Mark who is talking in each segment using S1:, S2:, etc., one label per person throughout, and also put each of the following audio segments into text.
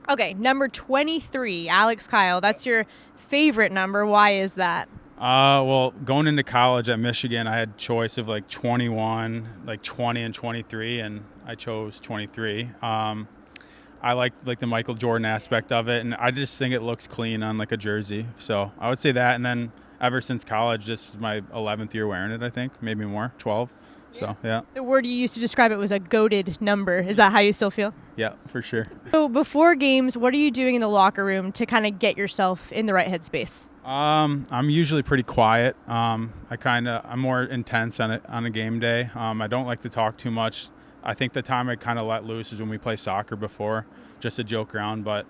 S1: Okay, number 23, Alex Kile. That's your favorite number. Why is that?
S2: Well, going into college at Michigan, I had choice of like 21, like 20 and 23, and I chose 23. I like the Michael Jordan aspect of it, and I just think it looks clean on like a jersey. So I would say that, and then ever since college, this is my 11th year wearing it. I think maybe more, 12. So yeah,
S1: The word you used to describe it was a goated number. Is that how you still feel?
S2: yeah, for sure.
S1: So before games, what are you doing in the locker room to kind of get yourself in the right headspace?
S2: I'm usually pretty quiet. I'm more intense on a game day. I don't like to talk too much. I think the time I kind of let loose is when we play soccer before, just to joke around. But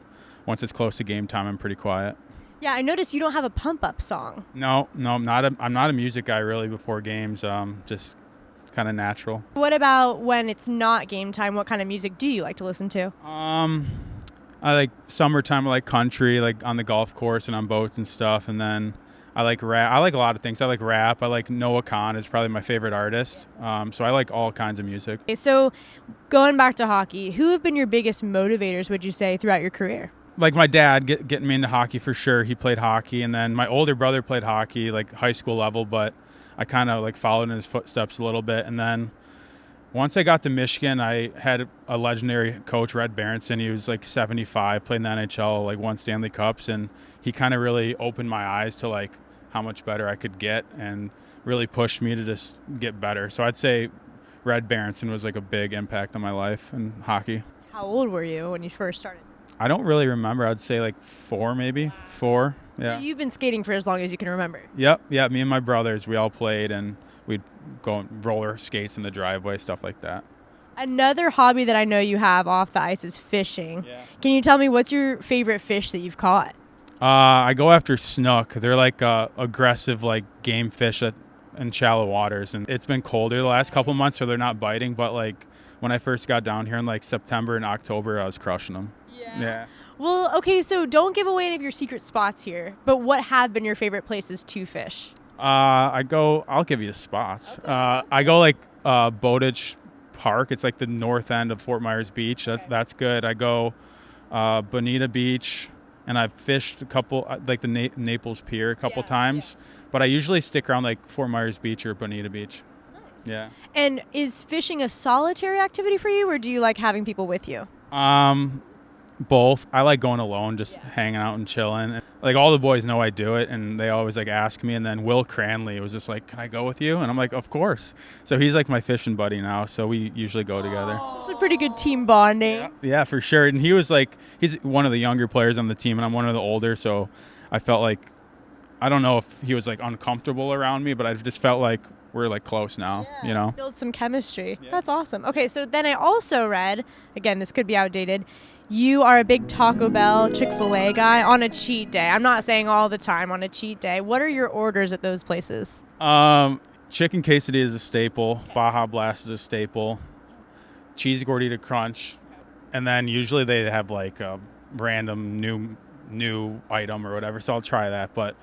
S2: once it's close to game time, I'm pretty quiet.
S1: Yeah, I noticed you don't have a pump-up song.
S2: No, I'm not a music guy really before games. Just kind of natural.
S1: What about when it's not game time? What kind of music do you like to listen to?
S2: I like summertime. I like country, like on the golf course and on boats and stuff. And then I like rap. I like a lot of things. I like rap. I like Noah Khan is probably my favorite artist. So I like all kinds of music.
S1: Okay, so going back to hockey, who have been your biggest motivators, would you say, throughout your career?
S2: Like my dad getting me into hockey for sure. He played hockey, and then my older brother played hockey, like high school level, but I kind of like followed in his footsteps a little bit. And then once I got to Michigan, I had a legendary coach, Red Berenson. He was like 75, played in the NHL, like won Stanley Cups, and he kind of really opened my eyes to like how much better I could get and really pushed me to just get better. So I'd say Red Berenson was like a big impact on my life in hockey.
S1: How old were you when you first started?
S2: I don't really remember. I'd say like 4 maybe. 4. Yeah.
S1: So you've been skating for as long as you can remember.
S2: Yep. Yeah. Me and my brothers, we all played, and we'd go and roller skates in the driveway, stuff like that.
S1: Another hobby that I know you have off the ice is fishing.
S2: Yeah.
S1: Can you tell me what's your favorite fish that you've caught?
S2: I go after snook. They're like aggressive, like game fish in shallow waters, and it's been colder the last couple months, so they're not biting. But like when I first got down here in like September and October, I was crushing them. Yeah.
S1: Well, okay, so don't give away any of your secret spots here, but what have been your favorite places to fish?
S2: I'll give you the spots. I go like Bowditch Park. It's like the north end of Fort Myers Beach. That's good. I go Bonita Beach, and I've fished a couple, like the Naples Pier a couple times, but I usually stick around like Fort Myers Beach or Bonita Beach.
S1: Nice.
S2: Yeah.
S1: And is fishing a solitary activity for you, or do you like having people with you?
S2: Both. I like going alone, just hanging out and chilling. Like all the boys know I do it, and they always like ask me. And then Will Cranley was just like, "Can I go with you?" And I'm like, "Of course." So he's like my fishing buddy now. So we usually go together.
S1: It's a pretty good team bonding.
S2: Yeah, for sure. And he was like, he's one of the younger players on the team, and I'm one of the older. So I felt like, I don't know if he was like uncomfortable around me, but I just felt like we're like close now. You know,
S1: build some chemistry. Yeah. That's awesome. Okay, so then I also read, again, this could be outdated, you are a big Taco Bell, Chick-fil-A guy on a cheat day. I'm not saying all the time, on a cheat day. What are your orders at those places?
S2: Chicken quesadilla is a staple. Okay. Baja Blast is a staple. Cheese gordita crunch. And then usually they have like a random new item or whatever, so I'll try that. But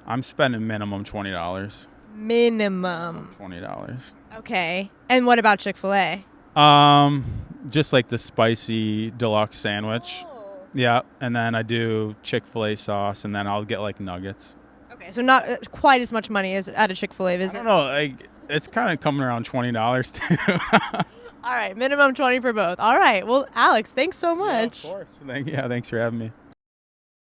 S2: I'm spending minimum $20.
S1: Minimum
S2: $20.
S1: Okay. And what about Chick-fil-A?
S2: Just like the spicy deluxe sandwich.
S1: Oh.
S2: Yeah, and then I do Chick-fil-A sauce, and then I'll get like nuggets.
S1: Okay, so not quite as much money as at a Chick-fil-A visit.
S2: I don't know, like it's kind of coming around $20 too.
S1: All right, minimum 20 for both. All right, well, Alex, thanks so much.
S2: Yeah, of course. Thanks for having me.